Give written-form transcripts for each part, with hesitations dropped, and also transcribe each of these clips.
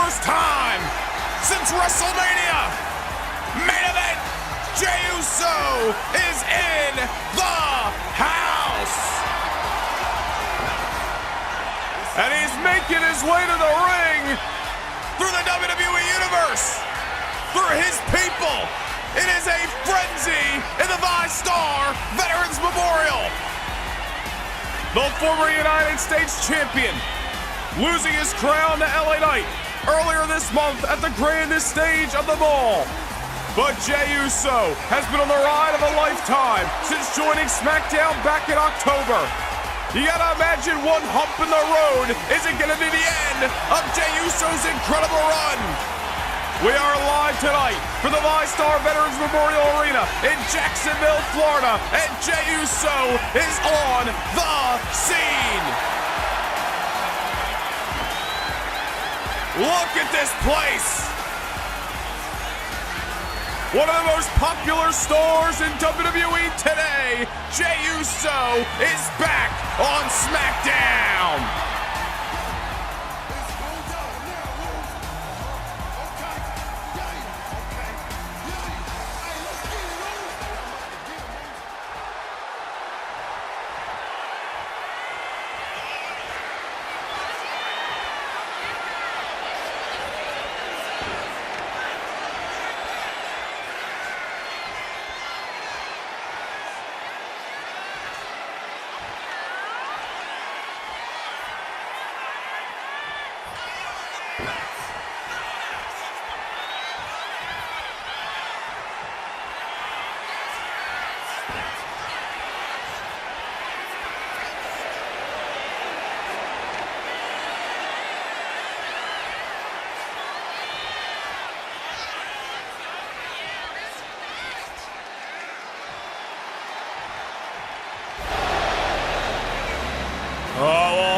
first time since WrestleMania, main event, Jey Uso is in the house. And he's making his way to the ring through the WWE Universe, through his people. It is a frenzy in the five-star Veterans Memorial. The former United States champion, losing his crown to LA Knight earlier this month at the grandest stage of them all. But Jey Uso has been on the ride of a lifetime since joining SmackDown back in October. You gotta imagine one hump in the road isn't gonna be the end of Jey Uso's incredible run. We are live tonight for the five-star Veterans Memorial Arena in Jacksonville, Florida, and Jey Uso is on the scene. Look at this place. One of the most popular stars in WWE today, Jey Uso, is back on SmackDown.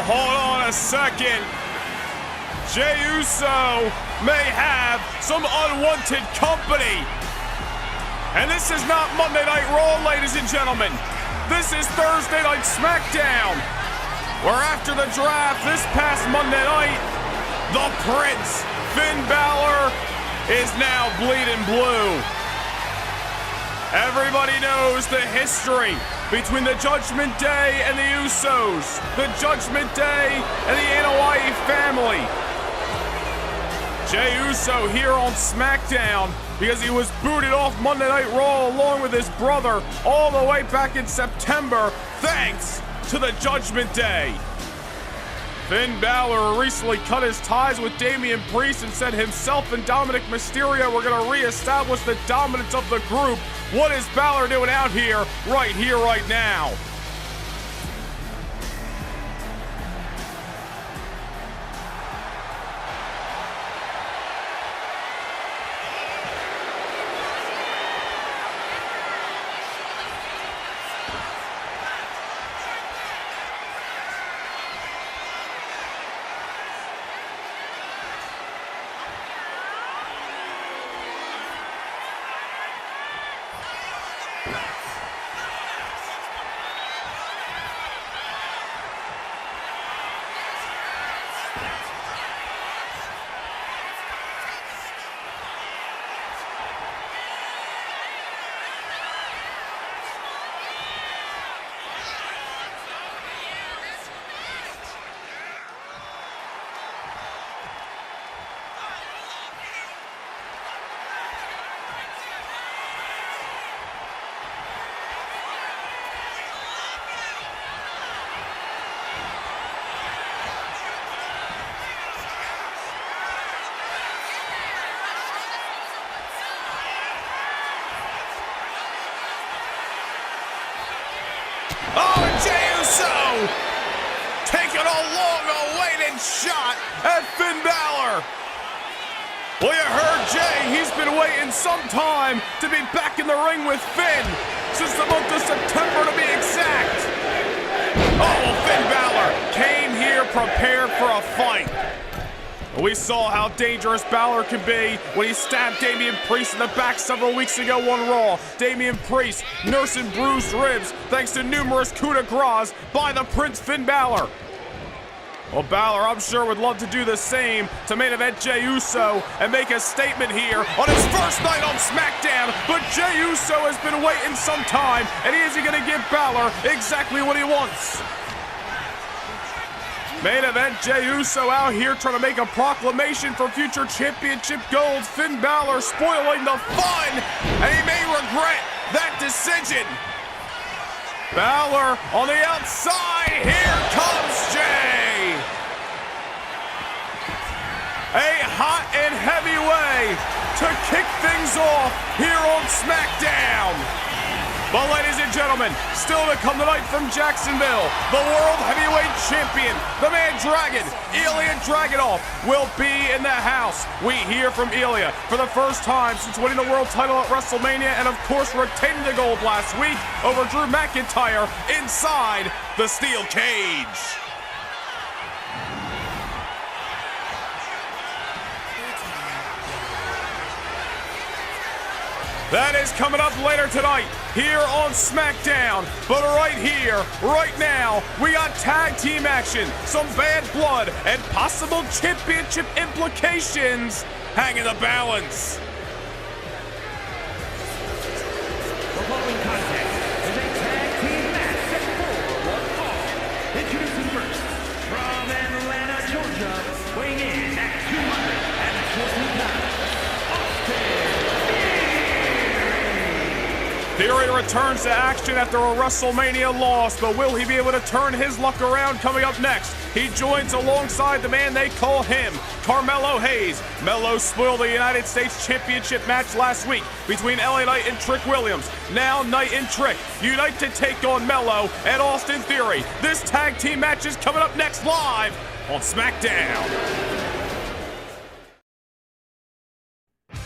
Hold on a second. Jey Uso may have some unwanted company. And this is not Monday Night Raw, ladies and gentlemen. This is Thursday Night SmackDown, where after the draft this past Monday night, the Prince, Finn Balor, is now bleeding blue. Everybody knows the history between the Judgment Day and the Usos, the Judgment Day and the Anoa'i family. Jey Uso here on SmackDown because he was booted off Monday Night Raw along with his brother all the way back in September, thanks to the Judgment Day. Finn Balor recently cut his ties with Damian Priest and said himself and Dominic Mysterio were going to reestablish the dominance of the group. What is Balor doing out here, right now? Oh, Jey Uso taking a long-awaited shot at Finn Balor. Well, you heard Jey. He's been waiting some time to be back in the ring with Finn, since the month of September to be exact. Oh, Finn Balor came here prepared for a fight. We saw how dangerous Balor can be when he stabbed Damian Priest in the back several weeks ago on Raw. Damian Priest nursing bruised ribs thanks to numerous coup de grace by the Prince Finn Balor. Well, Balor, I'm sure, would love to do the same to main event Jey Uso and make a statement here on his first night on SmackDown. But Jey Uso has been waiting some time, and he isn't going to give Balor exactly what he wants. Main event Jey Uso out here trying to make a proclamation for future championship gold. Finn Balor spoiling the fun, and he may regret that decision. Balor on the outside. Here comes Jey. A hot and heavy way to kick things off here on SmackDown. But ladies and gentlemen, still to come tonight from Jacksonville, the World Heavyweight Champion, the Man Dragon, Ilja Dragunov, will be in the house. We hear from Ilja for the first time since winning the world title at WrestleMania and of course retaining the gold last week over Drew McIntyre inside the steel cage. That is coming up later tonight here on SmackDown. But right here, right now, we got tag team action, some bad blood, and possible championship implications hang in the balance. The following contest is a tag team match set for one fall. Introducing first, from Atlanta, Georgia, weighing in at 214 pounds, Theory returns to action after a WrestleMania loss, but will he be able to turn his luck around? Coming up next, he joins alongside the man they call him, Carmelo Hayes. Melo spoiled the United States Championship match last week between LA Knight and Trick Williams. Now Knight and Trick unite to take on Melo and Austin Theory. This tag team match is coming up next live on SmackDown.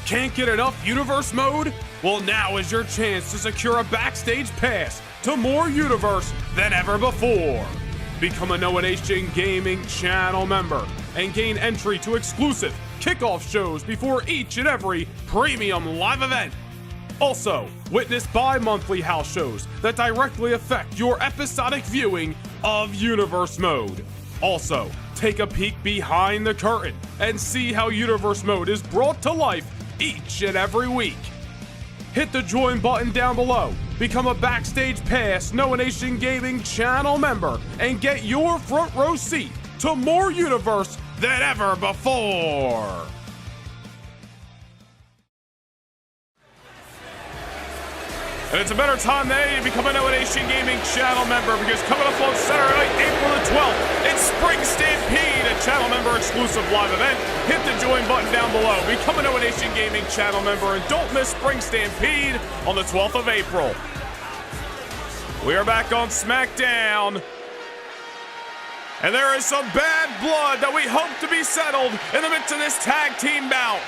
Can't get enough Universe mode? Well, now is your chance to secure a backstage pass to more Universe than ever before. Become a Noah Nation Gaming channel member and gain entry to exclusive kickoff shows before each and every premium live event. Also, witness bi-monthly house shows that directly affect your episodic viewing of Universe mode. Also, take a peek behind the curtain and see how Universe mode is brought to life each and every week. Hit the join button down below, become a Backstage Pass Noah Nation Gaming channel member, and get your front row seat to more Universe than ever before. And it's a better time than any to become a Noah Nation Gaming channel member, because coming up on Saturday night, April the 12th, it's Spring Stampede, a channel member exclusive live event. Hit the join button down below, become a Noah Nation Gaming channel member, and don't miss Spring Stampede on the 12th of April. We are back on SmackDown. And there is some bad blood that we hope to be settled in the midst of this tag team bout.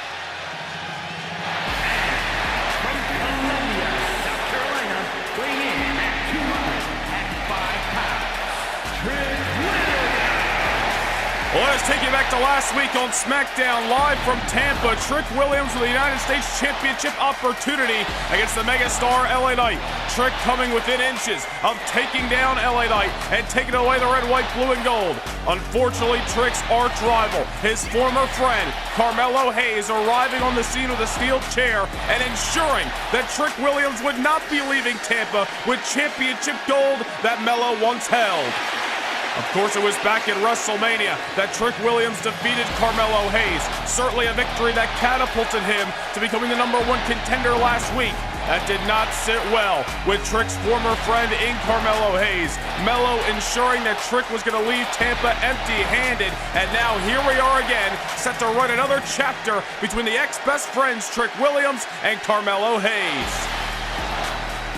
Well, let us take you back to last week on SmackDown, live from Tampa. Trick Williams with the United States Championship opportunity against the megastar LA Knight. Trick coming within inches of taking down LA Knight and taking away the red, white, blue, and gold. Unfortunately, Trick's arch rival, his former friend, Carmelo Hayes, arriving on the scene with a steel chair and ensuring that Trick Williams would not be leaving Tampa with championship gold that Melo once held. Of course, it was back at WrestleMania that Trick Williams defeated Carmelo Hayes. Certainly a victory that catapulted him to becoming the #1 contender last week. That did not sit well with Trick's former friend in Carmelo Hayes. Melo ensuring that Trick was going to leave Tampa empty-handed. And now here we are again, set to write another chapter between the ex-best friends Trick Williams and Carmelo Hayes.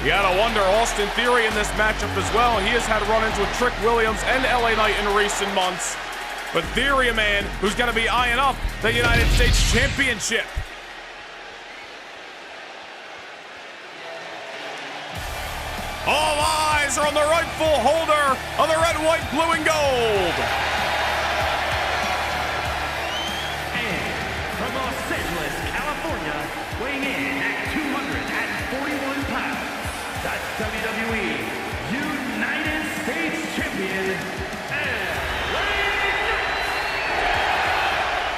You gotta wonder, Austin Theory in this matchup as well. He has had run-ins with Trick Williams and LA Knight in recent months. But Theory, a man who's gonna be eyeing up the United States Championship. All eyes are on the rightful holder of the red, white, blue, and gold. And from Los Angeles, California, weighing in at 241 pounds, the WWE United States Champion, Ilja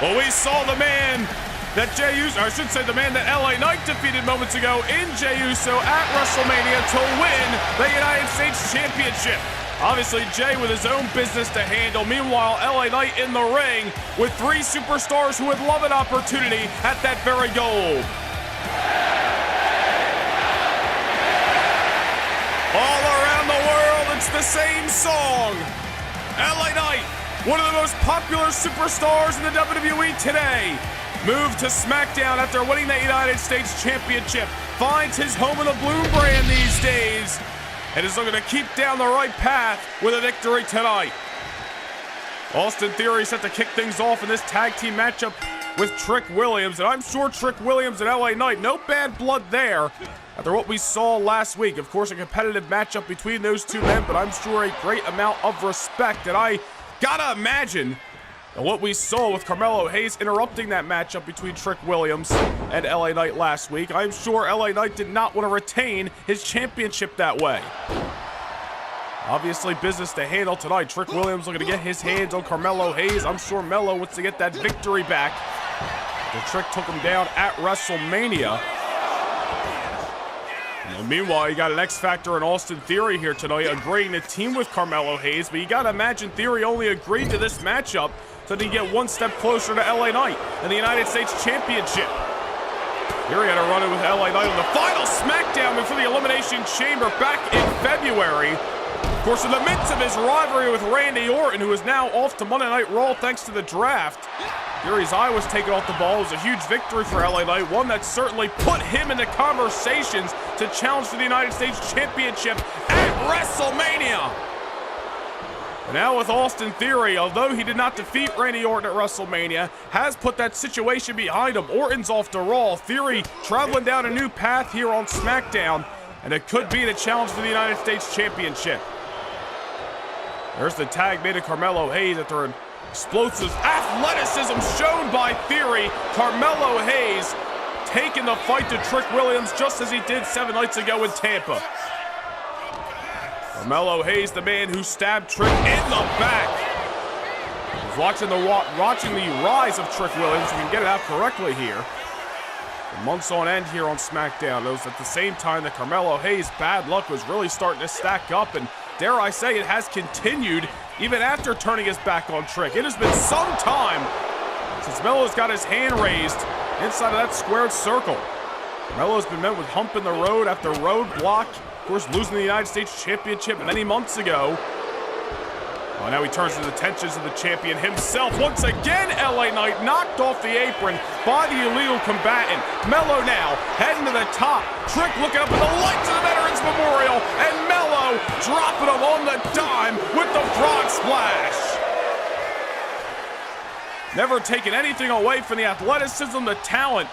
Well, we saw the man that Jey Uso, I should say the man that LA Knight defeated moments ago in Jey Uso at WrestleMania to win the United States Championship. Obviously, Jey with his own business to handle. Meanwhile, LA Knight in the ring with 3 superstars who would love an opportunity at that very goal. All around the world, it's the same song. LA Knight, one of the most popular superstars in the WWE today, moved to SmackDown after winning the United States Championship. Finds his home in the blue brand these days, and is looking to keep down the right path with a victory tonight. Austin Theory set to kick things off in this tag team matchup with Trick Williams, and I'm sure Trick Williams and LA Knight, no bad blood there after what we saw last week. Of course, a competitive matchup between those two men, but I'm sure a great amount of respect. And I gotta imagine and what we saw with Carmelo Hayes interrupting that matchup between Trick Williams and LA Knight last week. I'm sure LA Knight did not want to retain his championship that way. Obviously, business to handle tonight. Trick Williams looking to get his hands on Carmelo Hayes. I'm sure Melo wants to get that victory back. The Trick took him down at WrestleMania. And meanwhile, you got an X Factor and Austin Theory here tonight, agreeing to team with Carmelo Hayes. But you got to imagine Theory only agreed to this matchup so that he get one step closer to LA Knight and the United States Championship. Theory had a run-in with LA Knight on the final SmackDown before the Elimination Chamber back in February. Of course, in the midst of his rivalry with Randy Orton, who is now off to Monday Night Raw thanks to the draft, Theory's eye was taken off the ball. It was a huge victory for LA Knight, one that certainly put him in the conversations to challenge for the United States Championship at WrestleMania. And now with Austin Theory, although he did not defeat Randy Orton at WrestleMania, has put that situation behind him. Orton's off to Raw. Theory traveling down a new path here on SmackDown, and it could be the challenge for the United States Championship. There's the tag made of Carmelo Hayes after an explosive athleticism shown by Theory. Carmelo Hayes taking the fight to Trick Williams just as he did 7 nights ago in Tampa. Carmelo Hayes, the man who stabbed Trick in the back. He's watching the rise of Trick Williams. We can get it out correctly here. For months on end here on SmackDown. It was at the same time that Carmelo Hayes' bad luck was really starting to stack up, and dare I say it has continued even after turning his back on Trick. It has been some time since Melo's got his hand raised inside of that squared circle. Melo's been met with hump in the road after roadblock. Of course, losing the United States Championship many months ago. Oh, now he turns to the tensions of the champion himself. Once again, LA Knight knocked off the apron by the illegal combatant. Melo now heading to the top. Trick looking up at the lights of the Veterans Memorial, and Melo dropping him on the dime with the frog splash. Never taking anything away from the athleticism, the talent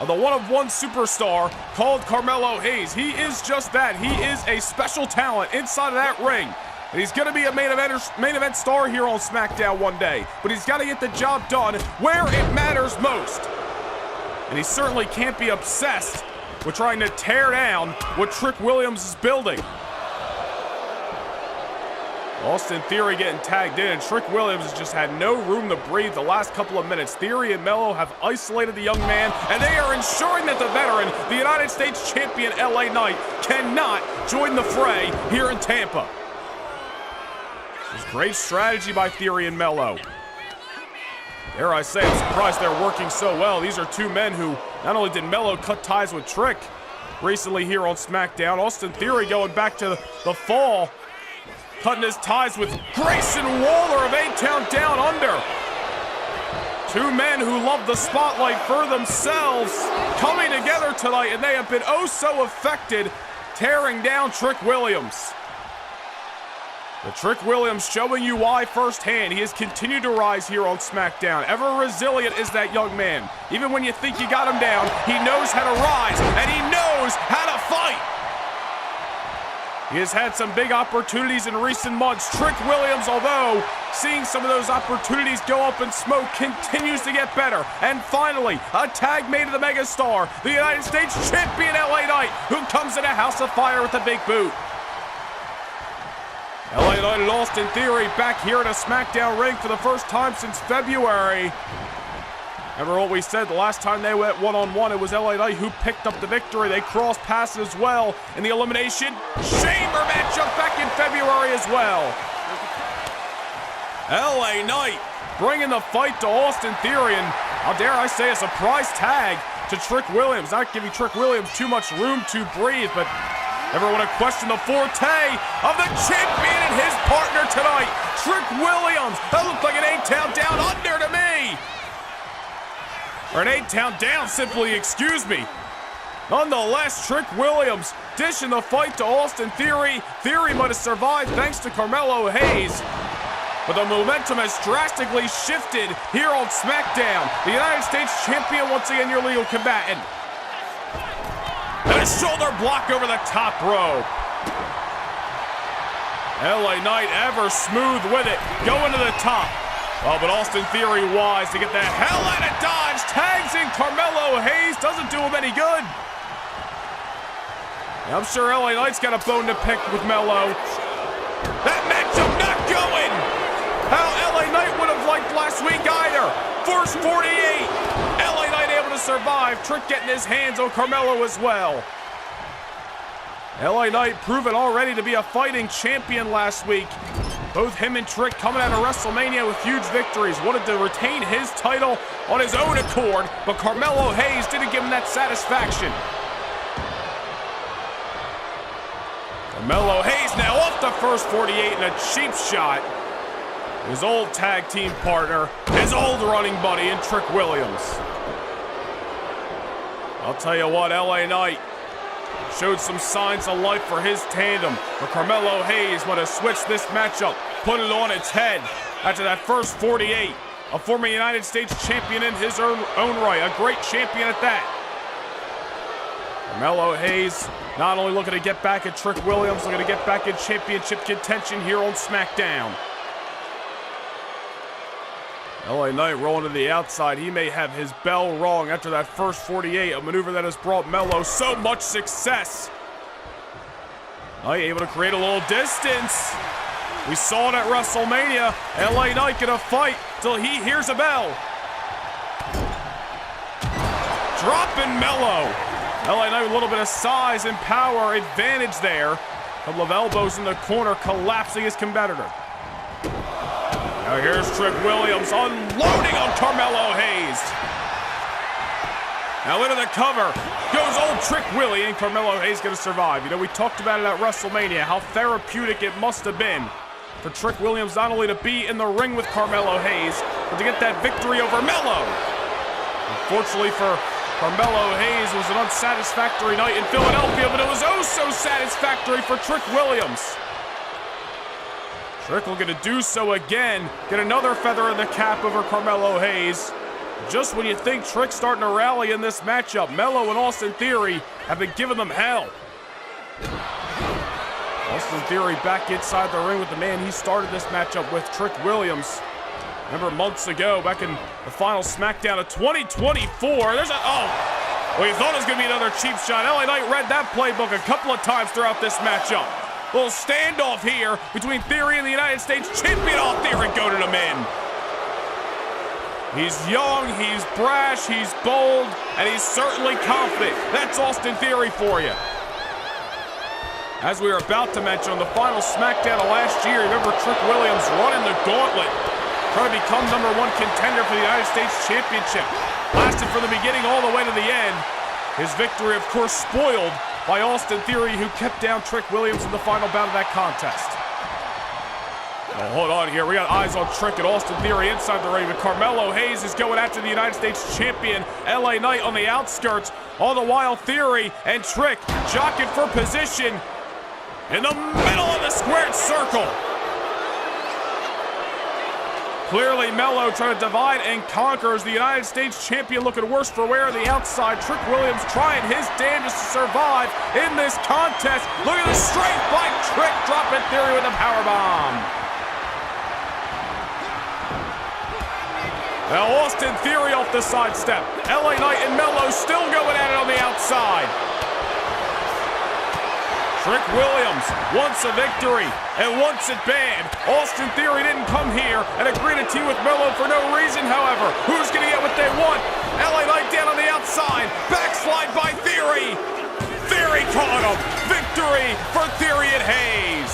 of the one-of-one superstar called Carmelo Hayes. He is just that. He is a special talent inside of that ring. And he's going to be a main event star here on SmackDown one day. But he's got to get the job done where it matters most. And he certainly can't be obsessed with trying to tear down what Trick Williams is building. Austin Theory getting tagged in, and Trick Williams has just had no room to breathe the last couple of minutes. Theory and Melo have isolated the young man, and they are ensuring that the veteran, the United States champion LA Knight, cannot join the fray here in Tampa. This is great strategy by Theory and Melo. Dare I say, I'm surprised they're working so well. These are two men who, not only did Melo cut ties with Trick recently here on SmackDown, Austin Theory going back to the fall, cutting his ties with Grayson Waller of A-Town Down Under. Two men who love the spotlight for themselves coming together tonight, and they have been oh so affected, tearing down Trick Williams. The Trick Williams showing you why firsthand. He has continued to rise here on SmackDown. Ever resilient is that young man. Even when you think you got him down, he knows how to rise, and he knows how to fight. He has had some big opportunities in recent months. Trick Williams, although seeing some of those opportunities go up in smoke, continues to get better. And finally, a tag made of the megastar, the United States champion LA Knight, who comes in a house of fire with a big boot. LA Knight and Austin Theory back here in a SmackDown ring for the first time since February. Remember what we said the last time they went one-on-one, it was LA Knight who picked up the victory. They crossed paths as well in the Elimination Chamber matchup back in February as well. LA Knight bringing the fight to Austin Theory, and how dare I say a surprise tag to Trick Williams. Not giving Trick Williams too much room to breathe, but never want to question the forte of the champion and his partner tonight, Trick Williams. That looked like an 8-count down under to me. Or an 8-count down, simply, excuse me. Nonetheless, Trick Williams dishing the fight to Austin Theory. Theory might have survived thanks to Carmelo Hayes. But the momentum has drastically shifted here on SmackDown. The United States champion, once again, your legal combatant. And a shoulder block over the top rope. LA Knight ever smooth with it, going to the top. Oh, but Austin Theory wise to get the hell out of Dodge. Tags in Carmelo Hayes, doesn't do him any good. I'm sure LA Knight's got a bone to pick with Melo. That matchup not going how LA Knight would have liked last week either. First 48. LA Knight able to survive. Trick getting his hands on Carmelo as well. LA Knight proven already to be a fighting champion last week. Both him and Trick coming out of WrestleMania with huge victories. Wanted to retain his title on his own accord, but Carmelo Hayes didn't give him that satisfaction. Carmelo Hayes now off the first 48 in a cheap shot. His old tag team partner, his old running buddy in Trick Williams. I'll tell you what, LA Knight showed some signs of life for his tandem, but Carmelo Hayes would have switched this matchup, put it on its head after that first 48. A former United States champion in his own right, a great champion at that. Carmelo Hayes not only looking to get back at Trick Williams, looking to get back in championship contention here on SmackDown. LA Knight rolling to the outside. He may have his bell rung after that first 48, a maneuver that has brought Melo so much success. Knight able to create a little distance. We saw it at WrestleMania. LA Knight gonna fight till he hears a bell. Dropping Melo. LA Knight with a little bit of size and power advantage there. Couple of elbows in the corner, collapsing his competitor. Now here's Trick Williams unloading on Carmelo Hayes. Now into the cover goes old Trick Willie, and Carmelo Hayes gonna survive. You know, we talked about it at WrestleMania, how therapeutic it must have been for Trick Williams not only to be in the ring with Carmelo Hayes, but to get that victory over Melo. Unfortunately for Carmelo Hayes, it was an unsatisfactory night in Philadelphia, but it was oh so satisfactory for Trick Williams. Trick looking to do so again, get another feather in the cap over Carmelo Hayes. Just when you think Trick's starting to rally in this matchup, Melo and Austin Theory have been giving them hell. Austin Theory back inside the ring with the man he started this matchup with, Trick Williams. Remember months ago, back in the final SmackDown of 2024, there's well, you thought it was going to be another cheap shot. LA Knight read that playbook a couple of times throughout this matchup. Little standoff here between Theory and the United States champion. Oh, Theory goaded him in. He's young, he's brash, he's bold, and he's certainly confident. That's Austin Theory for you. As we were about to mention, on the final SmackDown of last year, remember Trick Williams running the gauntlet, trying to become #1 contender for the United States Championship. Lasted from the beginning all the way to the end. His victory, of course, spoiled by Austin Theory, who kept down Trick Williams in the final bout of that contest. Well, hold on here. We got eyes on Trick and Austin Theory inside the ring, but Carmelo Hayes is going after the United States champion, LA Knight, on the outskirts. All the while, Theory and Trick jockeying for position in the middle of the squared circle. Clearly, Melo trying to divide and conquer as the United States champion looking worse for wear on the outside. Trick Williams trying his damnedest to survive in this contest. Look at the strength by Trick, dropping Theory with a powerbomb. Now Austin Theory off the sidestep. LA Knight and Melo still going at it on the outside. Trick Williams wants a victory and wants it bad. Austin Theory didn't come here and agree to team with Melo for no reason, however. Who's going to get what they want? LA Knight down on the outside. Backslide by Theory. Theory caught him. Victory for Theory and Hayes.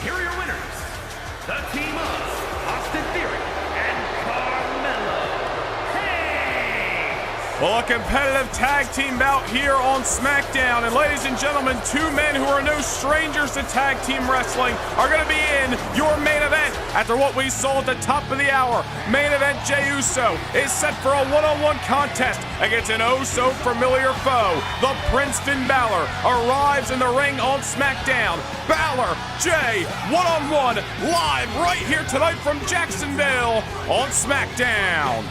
Here are your winners, the team of Austin Theory and Carmelo Hayes. Well, a competitive tag team bout here on SmackDown. And ladies and gentlemen, two men who are no strangers to tag team wrestling are going to be in your main event. After what we saw at the top of the hour, main event Jey Uso is set for a one-on-one contest against an oh-so-familiar foe. The Princeton Balor arrives in the ring on SmackDown. Balor, Jey, one-on-one, live right here tonight from Jacksonville on SmackDown.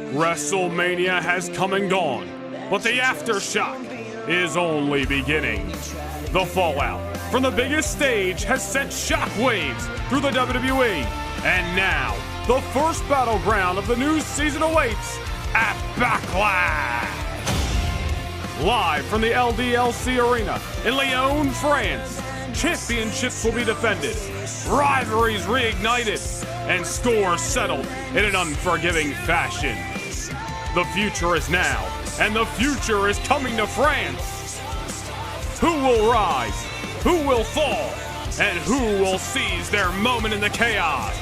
WrestleMania has come and gone, but the aftershock is only beginning. The fallout from the biggest stage has sent shockwaves through the WWE, and now the first battleground of the new season awaits at Backlash. Live from the LDLC Arena in Lyon, France, championships will be defended, rivalries reignited, and scores settled in an unforgiving fashion. The future is now, and the future is coming to France. Who will rise? Who will fall? And who will seize their moment in the chaos?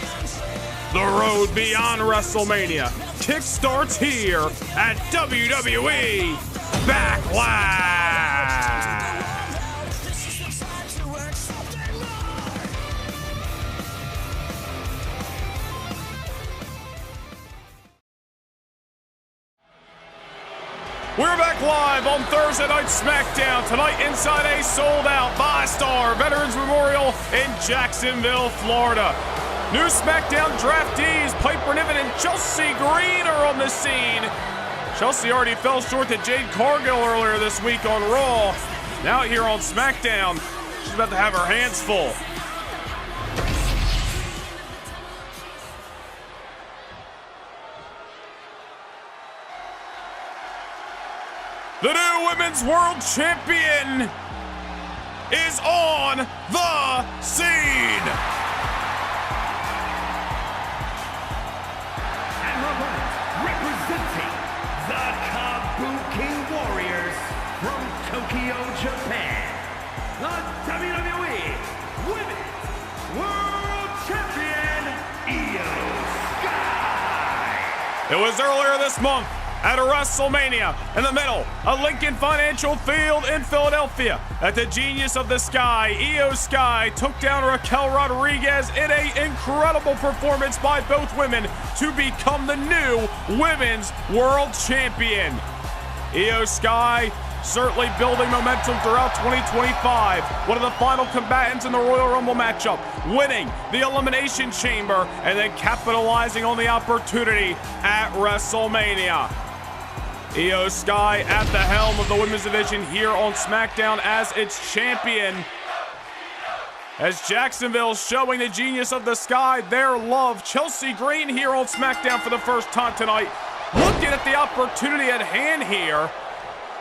The road beyond WrestleMania kickstarts here at WWE Backlash. We're back live on Thursday Night SmackDown. Tonight inside a sold-out five-star Veterans Memorial in Jacksonville, Florida. New SmackDown draftees Piper Niven and Chelsea Green are on the scene. Chelsea already fell short to Jade Cargill earlier this week on Raw. Now here on SmackDown, she's about to have her hands full. The new Women's World Champion is on the scene. And her opponent, representing the Kabuki Warriors from Tokyo, Japan, the WWE Women's World Champion Iyo Sky. It was earlier this month at a WrestleMania in the middle of Lincoln Financial Field in Philadelphia that the genius of the Sky, Iyo Sky, took down Raquel Rodriguez in an incredible performance by both women to become the new Women's World Champion. Iyo Sky certainly building momentum throughout 2025. One of the final combatants in the Royal Rumble matchup, winning the Elimination Chamber and then capitalizing on the opportunity at WrestleMania. Iyo Sky at the helm of the women's division here on SmackDown as its champion. As Jacksonville showing the genius of the Sky their love. Chelsea Green here on SmackDown for the first time tonight. Looking at the opportunity at hand here.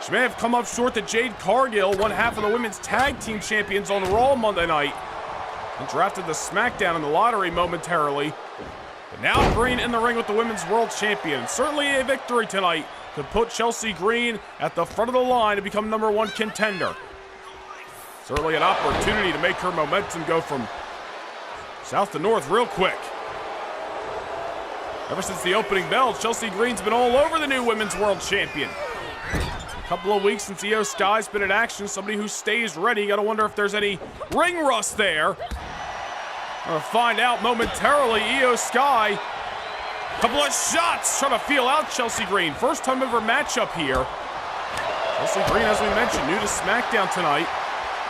She may have come up short to Jade Cargill, one half of the women's tag team champions on Raw Monday night. And drafted the SmackDown in the lottery momentarily. But now Green in the ring with the Women's World Champion. Certainly a victory tonight to put Chelsea Green at the front of the line to become #1 contender. Certainly an opportunity to make her momentum go from south to north real quick. Ever since the opening bell, Chelsea Green's been all over the new Women's World Champion. A couple of weeks since Iyo Sky's been in action, somebody who stays ready. You gotta wonder if there's any ring rust there. We'll find out momentarily. Iyo Sky, couple of shots, trying to feel out Chelsea Green. First time ever matchup here. Chelsea Green, as we mentioned, new to SmackDown tonight.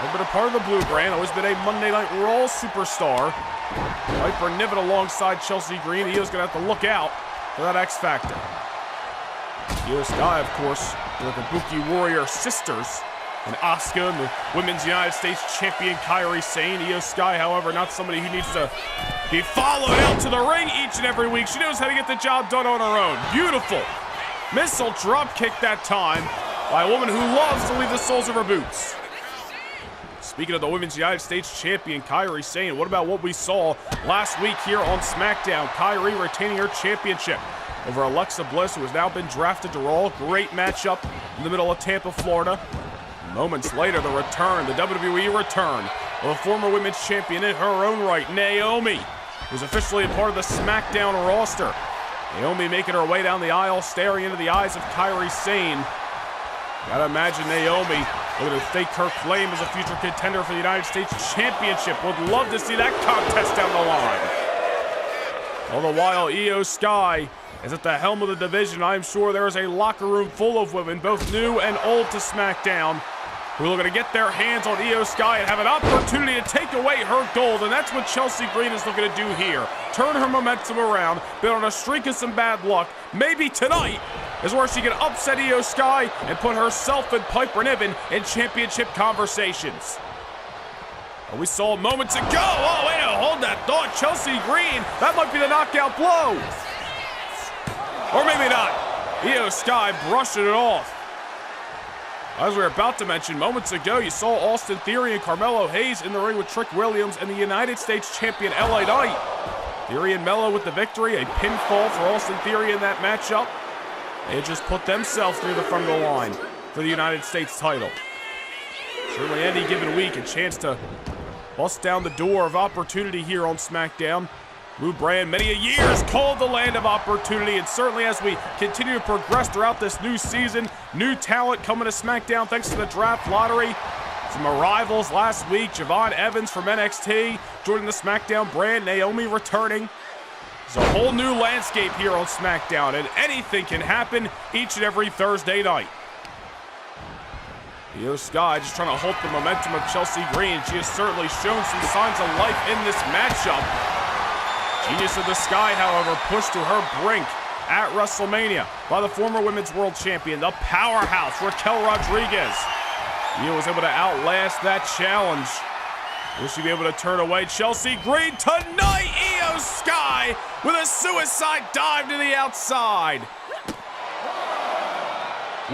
Never been a part of the Blue Brand, always been a Monday Night Raw superstar. Piper Niven alongside Chelsea Green. Io's gonna have to look out for that X Factor. Iyo Sky, of course, the Kabuki Warrior sisters. and Asuka and the Women's United States Champion Kairi Sane. Iyo Sky, however, not somebody who needs to be followed out to the ring each and every week. She knows how to get the job done on her own. Beautiful missile drop kick that time by a woman who loves to leave the soles of her boots. Speaking of the Women's United States Champion Kairi Sane, what about what we saw last week here on SmackDown? Kairi retaining her championship over Alexa Bliss, who has now been drafted to Raw. Great matchup in the middle of Tampa, Florida. Moments later, the WWE return of a former women's champion in her own right, Naomi, who's officially a part of the SmackDown roster. Naomi making her way down the aisle, staring into the eyes of Kairi Sane. Gotta imagine Naomi looking to stake her claim as a future contender for the United States Championship. Would love to see that contest down the line. All the while, Iyo Sky is at the helm of the division. I'm sure there is a locker room full of women, both new and old to SmackDown, who are looking to get their hands on Iyo Sky and have an opportunity to take away her gold, and that's what Chelsea Green is looking to do here. Turn her momentum around, been on a streak of some bad luck. Maybe tonight is where she can upset Iyo Sky and put herself and Piper Niven in championship conversations. And we saw moments ago, oh wait, hold that thought, Chelsea Green, that might be the knockout blow. Or maybe not. Iyo Sky brushing it off. As we were about to mention, moments ago, you saw Austin Theory and Carmelo Hayes in the ring with Trick Williams and the United States Champion LA Knight. Theory and Melo with the victory, a pinfall for Austin Theory in that matchup. They just put themselves near the front of the line for the United States title. Certainly any given week, a chance to bust down the door of opportunity here on SmackDown. Lou Brand, many a years called the land of opportunity, and certainly as we continue to progress throughout this new season, new talent coming to SmackDown thanks to the draft lottery. Some arrivals last week, Javon Evans from NXT joining the SmackDown brand, Naomi returning. There's a whole new landscape here on SmackDown, and anything can happen each and every Thursday night. Iyo Sky just trying to hold the momentum of Chelsea Green. She has certainly shown some signs of life in this matchup. Genius of the Sky, however, pushed to her brink at WrestleMania by the former Women's World Champion, the powerhouse, Raquel Rodriguez. Iyo was able to outlast that challenge. Will she be able to turn away Chelsea Green tonight? Iyo Sky with a suicide dive to the outside.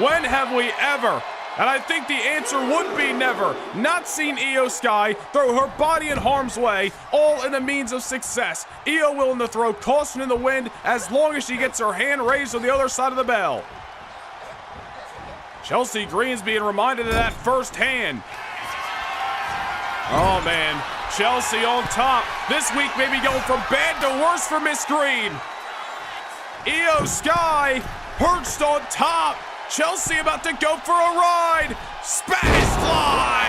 When have we ever, and I think the answer would be never, not seen Iyo Sky throw her body in harm's way, all in the means of success. Iyo willing to throw caution in the wind as long as she gets her hand raised on the other side of the bell. Chelsea Green's being reminded of that firsthand. Oh man, Chelsea on top. This week maybe going from bad to worse for Miss Green. Iyo Sky perched on top. Chelsea about to go for a ride. Spanish fly.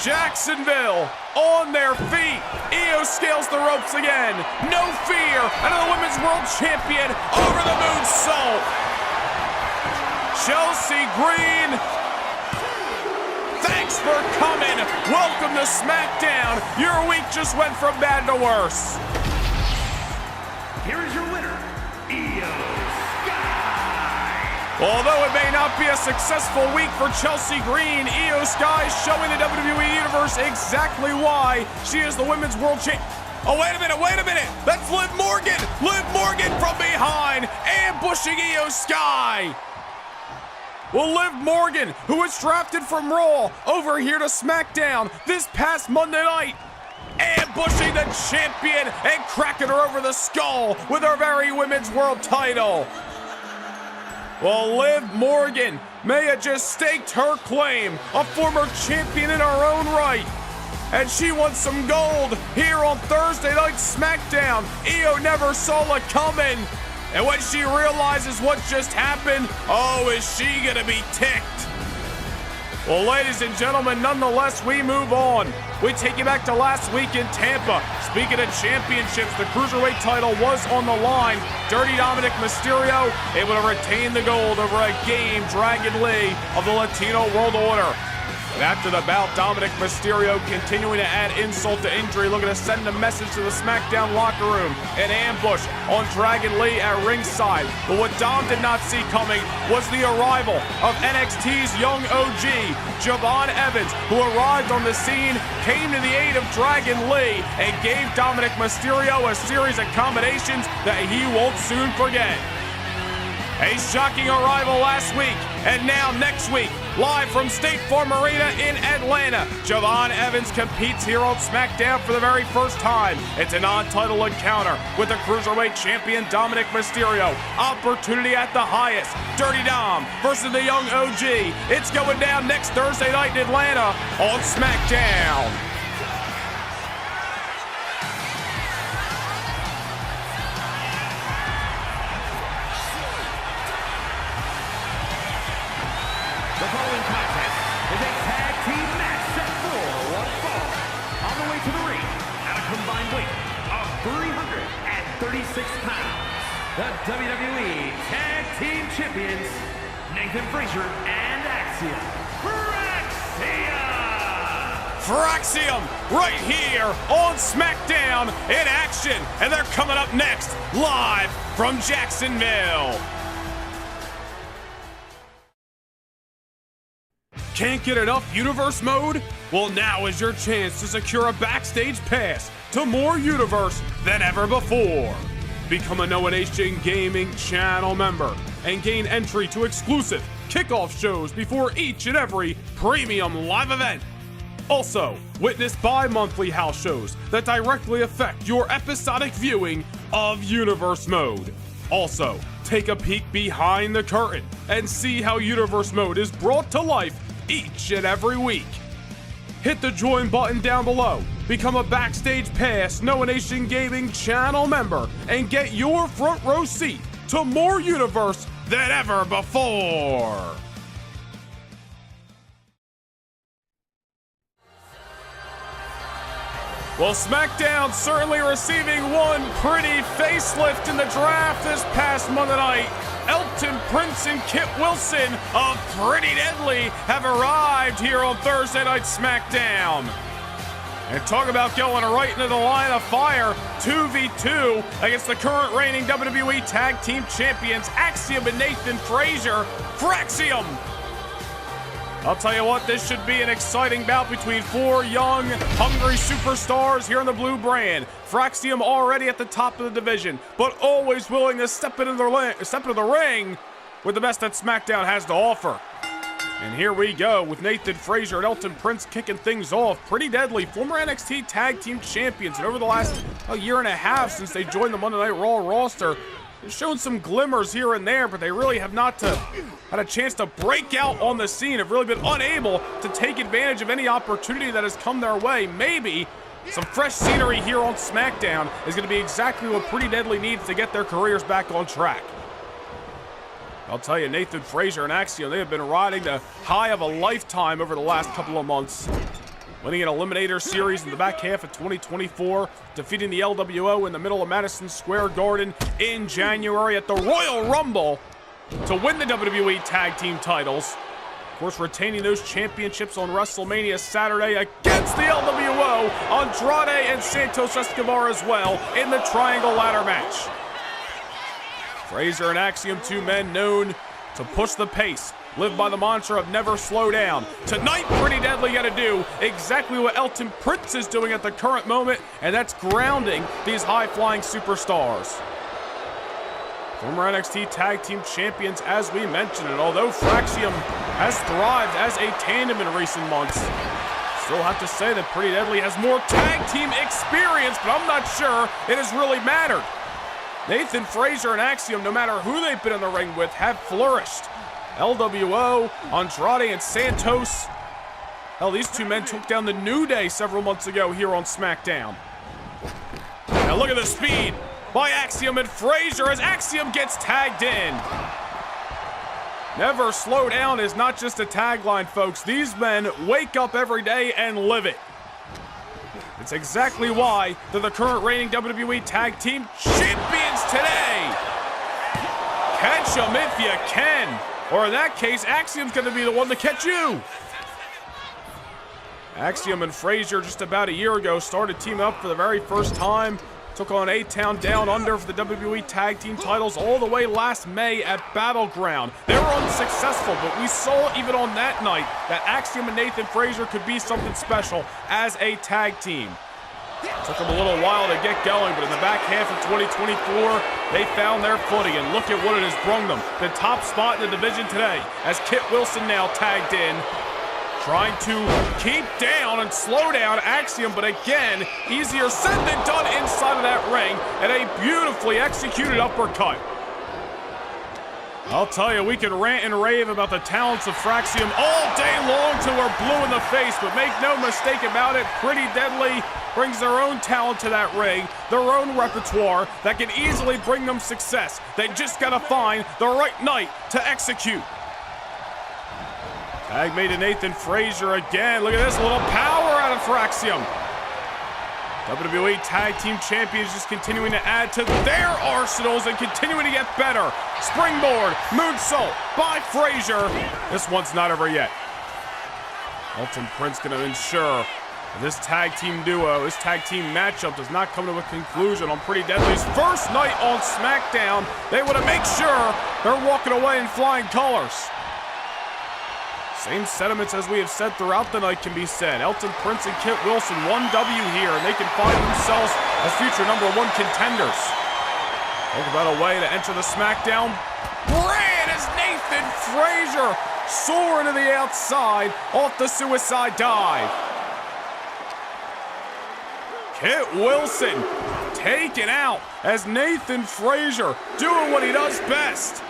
Jacksonville on their feet. Iyo scales the ropes again. No fear. Another Women's World Champion over the moonsault. Chelsea Green, thanks for coming. Welcome to SmackDown. Your week just went from bad to worse. Here is your winner, Iyo Sky. Although it may not be a successful week for Chelsea Green, Iyo Sky is showing the WWE Universe exactly why she is the Women's World Champion. Oh, wait a minute. That's Liv Morgan. Liv Morgan from behind, ambushing Iyo Sky. Well, Liv Morgan, who was drafted from Raw over here to SmackDown this past Monday night, ambushing the champion and cracking her over the skull with her very Women's World title. Well, Liv Morgan may have just staked her claim, a former champion in her own right. And she wants some gold here on Thursday Night SmackDown. Iyo never saw it coming. And when she realizes what just happened, oh, is she gonna be ticked? Well, ladies and gentlemen, nonetheless, we move on. We take you back to last week in Tampa. Speaking of championships, the Cruiserweight title was on the line. Dirty Dominic Mysterio able to retain the gold over a game Dragon Lee of the Latino World Order. And after the bout, Dominic Mysterio continuing to add insult to injury, looking to send a message to the SmackDown locker room. An ambush on Dragon Lee at ringside. But what Dom did not see coming was the arrival of NXT's young OG, Javon Evans, who arrived on the scene, came to the aid of Dragon Lee, and gave Dominic Mysterio a series of combinations that he won't soon forget. A shocking arrival last week, and now next week, live from State Farm Arena in Atlanta, Javon Evans competes here on SmackDown for the very first time. It's a non-title encounter with the Cruiserweight Champion Dominic Mysterio. Opportunity at the highest. Dirty Dom versus the young OG. It's going down next Thursday night in Atlanta on SmackDown. The following contest is a tag team match set for one fall. On the way to the ring, at a combined weight of 336 pounds, the WWE Tag Team Champions, Nathan Frazier and Axiom. Fraxium right here on SmackDown in action, and they're coming up next live from Jacksonville. Can't get enough Universe mode? Well, now is your chance to secure a backstage pass to more Universe than ever before. Become a Noah Nation Gaming channel member and gain entry to exclusive kickoff shows before each and every premium live event. Also, witness bi-monthly house shows that directly affect your episodic viewing of Universe mode. Also, take a peek behind the curtain and see how Universe mode is brought to life each and every week. Hit the join button down below, become a Backstage Pass Noah Nation Gaming channel member, and get your front row seat to more Universe than ever before. Well, SmackDown certainly receiving one pretty facelift in the draft this past Monday night. Elton Prince and Kit Wilson of Pretty Deadly have arrived here on Thursday Night SmackDown. And talk about going right into the line of fire, 2v2 against the current reigning WWE Tag Team Champions, Axiom and Nathan Frazier. Fraxium! I'll tell you what, this should be an exciting bout between four young, hungry superstars here in the blue brand. Fraxium already at the top of the division, but always willing to step into the ring with the best that SmackDown has to offer. And here we go with Nathan Frazier and Elton Prince kicking things off. Pretty Deadly, former NXT Tag Team Champions, and over the last year and a half since they joined the Monday Night Raw roster, they've shown some glimmers here and there, but they really have not had a chance to break out on the scene, have really been unable to take advantage of any opportunity that has come their way. Maybe some fresh scenery here on SmackDown is going to be exactly what Pretty Deadly needs to get their careers back on track. I'll tell you, Nathan Frazier and Axiom, they have been riding the high of a lifetime over the last couple of months. Winning an Eliminator Series in the back half of 2024, defeating the LWO in the middle of Madison Square Garden in January at the Royal Rumble to win the WWE Tag Team titles. Of course, retaining those championships on WrestleMania Saturday against the LWO, Andrade and Santos Escobar as well in the Triangle Ladder match. Frazier and Axiom, two men known to push the pace, live by the mantra of never slow down. Tonight, Pretty Deadly got to do exactly what Elton Prince is doing at the current moment, and that's grounding these high-flying superstars. Former NXT Tag Team Champions, as we mentioned, and although Fraxium has thrived as a tandem in recent months, still have to say that Pretty Deadly has more tag team experience, but I'm not sure it has really mattered. Nathan Frazier and Axiom, no matter who they've been in the ring with, have flourished. LWO, Andrade, and Santos. Hell, these two men took down the New Day several months ago here on SmackDown. Now look at the speed by Axiom and Frazier as Axiom gets tagged in. Never slow down is not just a tagline, folks. These men wake up every day and live it. It's exactly why they're the current reigning WWE Tag Team Champions today. Catch them if you can. Or in that case, Axiom's going to be the one to catch you. Axiom and Frazier just about a year ago started teaming up for the very first time. Took on A-Town Down Under for the WWE Tag Team titles all the way last May at Battleground. They were unsuccessful, but we saw even on that night that Axiom and Nathan Frazier could be something special as a tag team. Took them a little while to get going, but in the back half of 2024, they found their footing, and look at what it has brung them. The top spot in the division today, as Kit Wilson now tagged in, trying to keep down and slow down Axiom, but again, easier said than done inside of that ring, and a beautifully executed uppercut. I'll tell you, we can rant and rave about the talents of Fraxium all day long till we're blue in the face, but make no mistake about it, Pretty Deadly brings their own talent to that ring, their own repertoire that can easily bring them success. They just gotta find the right night to execute. Tag made to Nathan Frazier again. Look at this, a little power out of Fraxium. WWE Tag Team Champions just continuing to add to their arsenals and continuing to get better. Springboard, moonsault by Frazier. This one's not over yet. Elton Prince gonna ensure that this tag team duo, this tag team matchup does not come to a conclusion on Pretty Deadly's first night on SmackDown. They want to make sure they're walking away in flying colors. Same sentiments as we have said throughout the night can be said. Elton Prince and Kit Wilson, 1 W here, and they can find themselves as future #1 contenders. Talk about a way to enter the SmackDown brand as Nathan Frazier soaring to the outside off the suicide dive. Kit Wilson taken out as Nathan Frazier doing what he does best.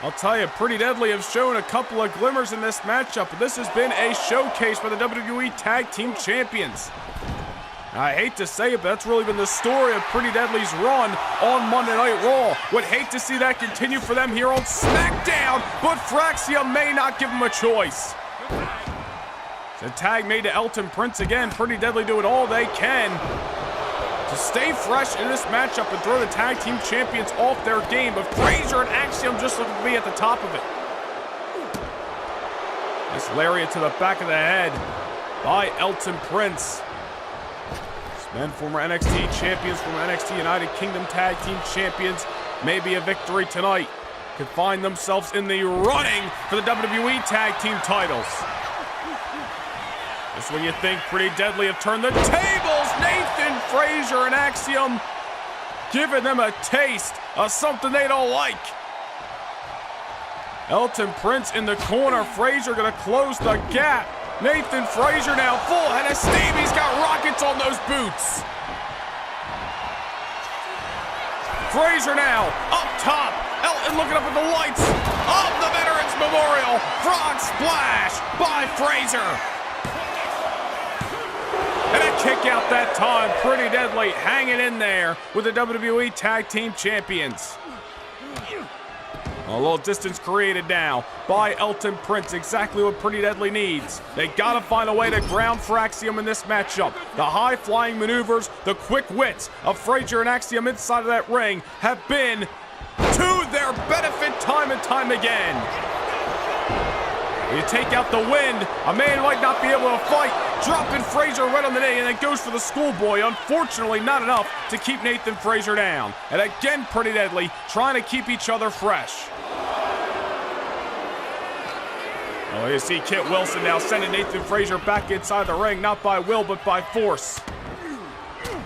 I'll tell you, Pretty Deadly have shown a couple of glimmers in this matchup, but this has been a showcase for the WWE Tag Team Champions. I hate to say it, but that's really been the story of Pretty Deadly's run on Monday Night Raw. Would hate to see that continue for them here on SmackDown, but Fraxium may not give them a choice. The tag made to Elton Prince again. Pretty Deadly doing all they can to stay fresh in this matchup and throw the tag team champions off their game, but Frazier and Axiom just looking to be at the top of it. Nice lariat to the back of the head by Elton Prince. These men, former NXT champions, former NXT United Kingdom Tag Team champions, maybe a victory tonight could find themselves in the running for the WWE Tag Team titles. Just when you think Pretty Deadly have turned the tables, Nathan Frazier and Axiom giving them a taste of something they don't like. Elton Prince in the corner, Frazier gonna close the gap. Nathan Frazier now full head of steam, he's got rockets on those boots. Frazier now up top, Elton looking up at the lights of the Veterans Memorial. Frog splash by Frazier. And a kick out that time. Pretty Deadly hanging in there with the WWE Tag Team Champions. A little distance created now by Elton Prince. Exactly what Pretty Deadly needs. They gotta find a way to ground Fraxium in this matchup. The high-flying maneuvers, the quick wits of Frazier and Axiom inside of that ring have been to their benefit time and time again. You take out the wind, a man might not be able to fight, dropping Frazier right on the knee, and then goes for the schoolboy. Unfortunately, not enough to keep Nathan Frazier down. And again, Pretty Deadly trying to keep each other fresh. Oh, you see Kit Wilson now sending Nathan Frazier back inside the ring, not by will, but by force.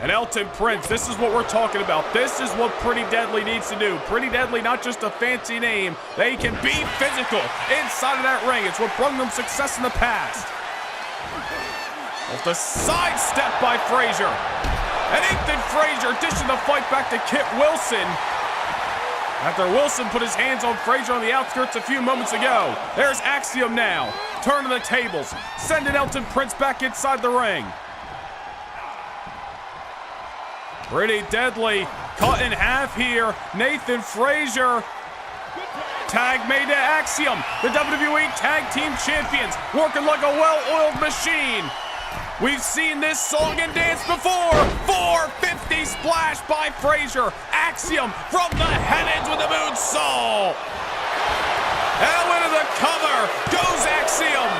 And Elton Prince, this is what we're talking about. This is what Pretty Deadly needs to do. Pretty Deadly, not just a fancy name. They can be physical inside of that ring. It's what brought them success in the past. Off the sidestep by Frazier. And Nathan Frazier dishing the fight back to Kit Wilson. After Wilson put his hands on Frazier on the outskirts a few moments ago. There's Axiom now, turning the tables, sending Elton Prince back inside the ring. Pretty Deadly cut in half here. Nathan Frazier. Tag made to Axiom. The WWE Tag Team Champions working like a well-oiled machine. We've seen this song and dance before. 450 splash by Frazier. Axiom from the heavens with a moonsault. And into the cover goes Axiom.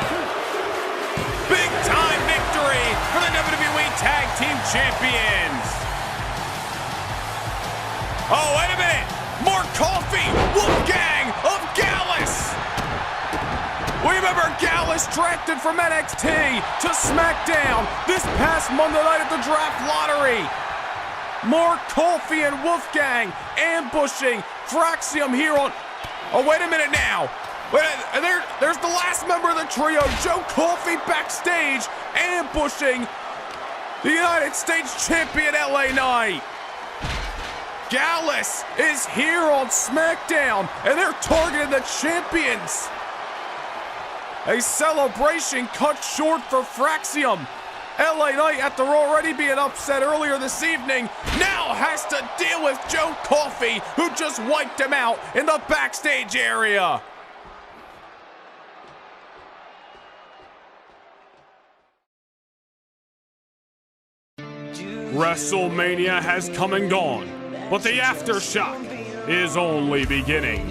big-time victory for the WWE Tag Team Champions. Oh, wait a minute. More coffee. Wolfgang of Gallus. We remember Gallus drafted from NXT to SmackDown this past Monday night at the Draft Lottery. More Coffee and Wolfgang ambushing Fraxium here on... Oh, wait a minute now. There's the last member of the trio, Joe Coffey, backstage ambushing the United States Champion LA Knight. Gallus is here on SmackDown, and they're targeting the champions. A celebration cut short for Fraxium. LA Knight, after already being upset earlier this evening, now has to deal with Joe Coffey, who just wiped him out in the backstage area. WrestleMania has come and gone, but the aftershock is only beginning.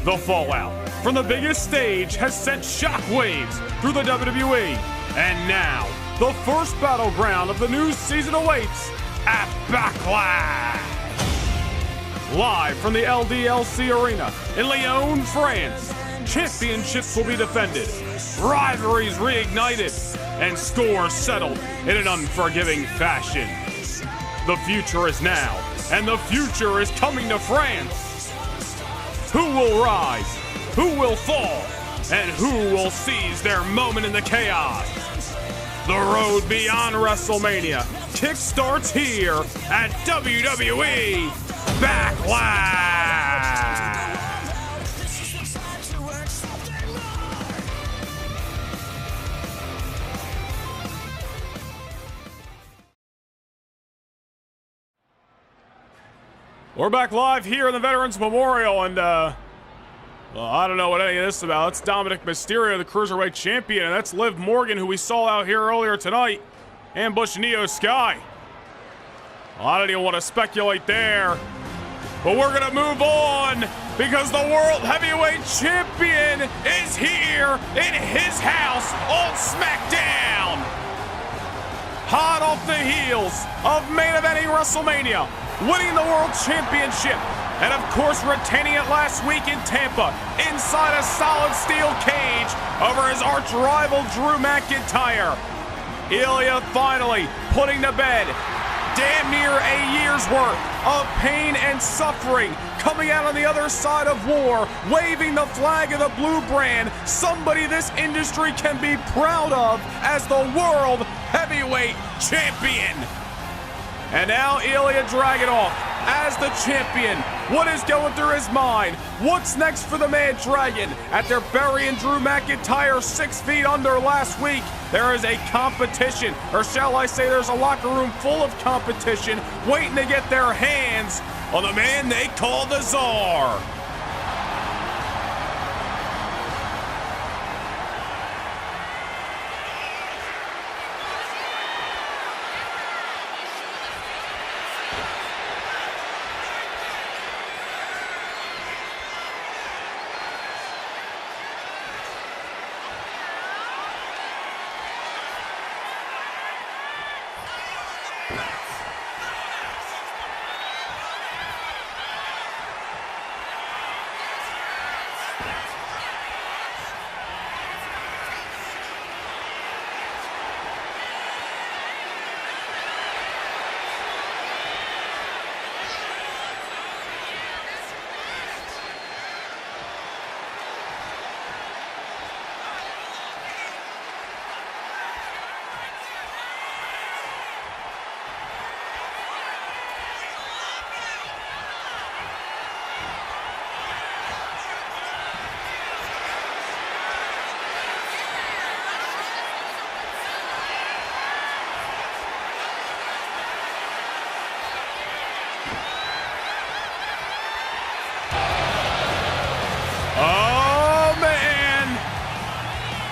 The fallout from the biggest stage has sent shockwaves through the WWE, and now the first battleground of the new season awaits at Backlash. Live from the LDLC Arena in Lyon, France, championships will be defended, rivalries reignited, and scores settled in an unforgiving fashion. The future is now, and the future is coming to France. Who will rise? Who will fall? And who will seize their moment in the chaos? The road beyond WrestleMania kickstarts here at WWE Backlash. We're back live here in the Veterans Memorial, and well, I don't know what any of this is about. It's Dominic Mysterio, the Cruiserweight Champion, and that's Liv Morgan, who we saw out here earlier tonight, ambushing Iyo Sky. Well, I don't even want to speculate there, but we're going to move on because the World Heavyweight Champion is here in his house on SmackDown. Hot off the heels of main eventing WrestleMania, winning the World Championship, and of course retaining it last week in Tampa inside a solid steel cage over his arch rival Drew McIntyre. Ilja finally putting to bed damn near a year's worth of pain and suffering, coming out on the other side of war, waving the flag of the blue brand, somebody this industry can be proud of as the World Heavyweight Champion. And now Ilja Dragunov as the champion. What is going through his mind? What's next for the Mad Dragon? After burying Drew McIntyre 6 feet under last week, there is a competition, or shall I say there's a locker room full of competition waiting to get their hands on the man they call the Czar.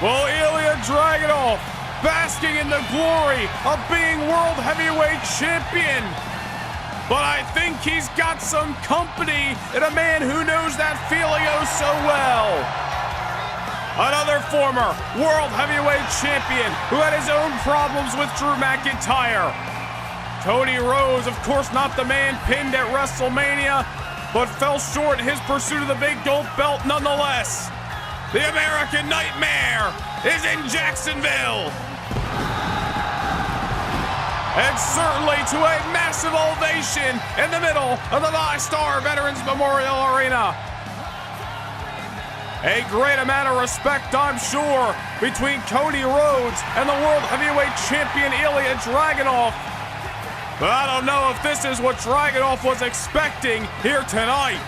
Well, Ilja Dragunov basking in the glory of being World Heavyweight Champion. But I think he's got some company in a man who knows that feeling oh so well. another former World Heavyweight Champion who had his own problems with Drew McIntyre. Cody Rhodes, of course, not the man pinned at WrestleMania, but fell short in his pursuit of the big gold belt nonetheless. The American Nightmare is in Jacksonville. And certainly to a massive ovation in the middle of the VyStar Veterans Memorial Arena. A great amount of respect, I'm sure, between Cody Rhodes and the World Heavyweight Champion Ilja Dragunov. But I don't know if this is what Dragunov was expecting here tonight.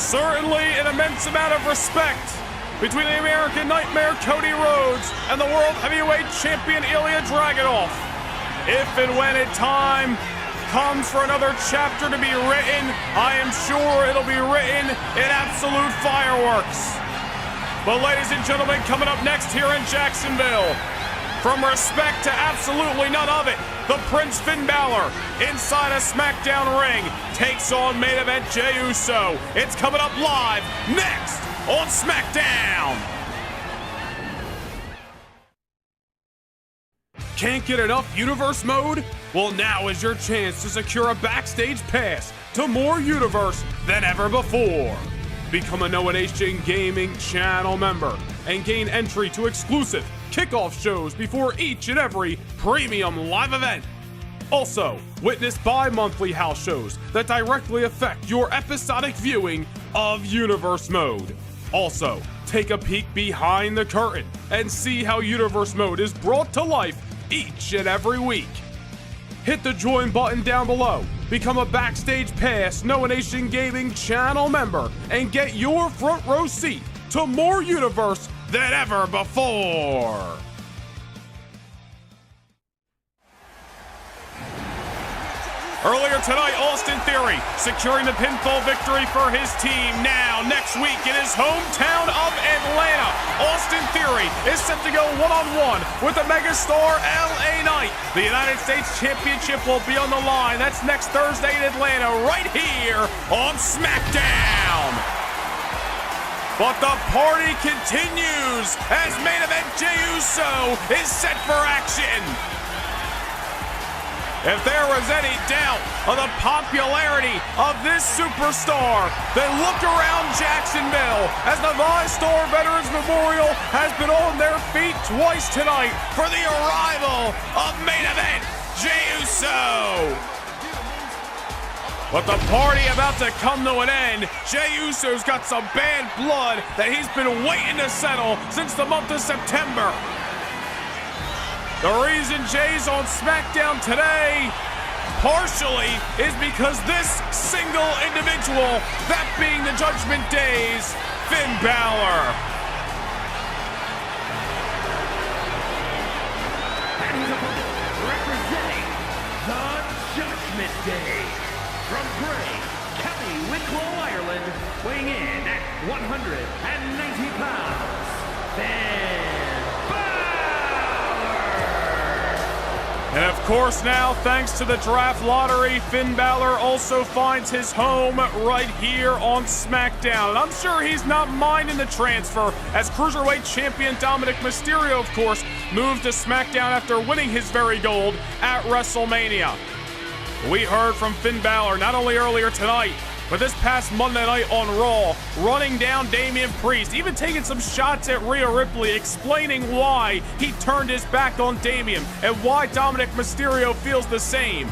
Certainly an immense amount of respect between the American Nightmare Cody Rhodes and the World Heavyweight Champion Ilja Dragunov. If and when time comes for another chapter to be written, I am sure it'll be written in absolute fireworks. But ladies and gentlemen, coming up next here in Jacksonville, from respect to absolutely none of it, the Prince Finn Balor, inside a SmackDown ring, takes on main event Jey Uso. It's coming up live next on SmackDown. Can't get enough Universe mode? Well, now is your chance to secure a backstage pass to more Universe than ever before. Become a Noah Nation Gaming channel member and gain entry to exclusive kickoff shows before each and every premium live event. Also, witness bi-monthly house shows that directly affect your episodic viewing of Universe Mode. Also, take a peek behind the curtain and see how Universe Mode is brought to life each and every week. Hit the join button down below, become a Backstage Pass Noah Nation Gaming channel member, and get your front row seat to more Universe than ever before. Earlier tonight, Austin Theory securing the pinfall victory for his team. Now, next week in his hometown of Atlanta, Austin Theory is set to go one-on-one with the megastar LA Knight. The United States Championship will be on the line. That's next Thursday in Atlanta, right here on SmackDown. But the party continues as main event Jey Uso is set for action. If there was any doubt of the popularity of this superstar, then look around Jacksonville as the VyStar Veterans Memorial has been on their feet twice tonight for the arrival of main event Jey Uso. But the party about to come to an end. Jey Uso's got some bad blood that he's been waiting to settle since the month of September. The reason Jey's on SmackDown today, partially, is because this single individual, that being the Judgment Day's Finn Balor. And his opponent, representing the Judgment Day, from Bray, County Wicklow, Ireland, weighing in at 190 pounds, Finn Balor! And of course now, thanks to the draft lottery, Finn Balor also finds his home right here on SmackDown. And I'm sure he's not minding the transfer, as Cruiserweight Champion Dominic Mysterio, of course, moved to SmackDown after winning his very gold at WrestleMania. We heard from Finn Balor not only earlier tonight, but this past Monday night on Raw, running down Damian Priest, even taking some shots at Rhea Ripley, explaining why he turned his back on Damian and why Dominic Mysterio feels the same.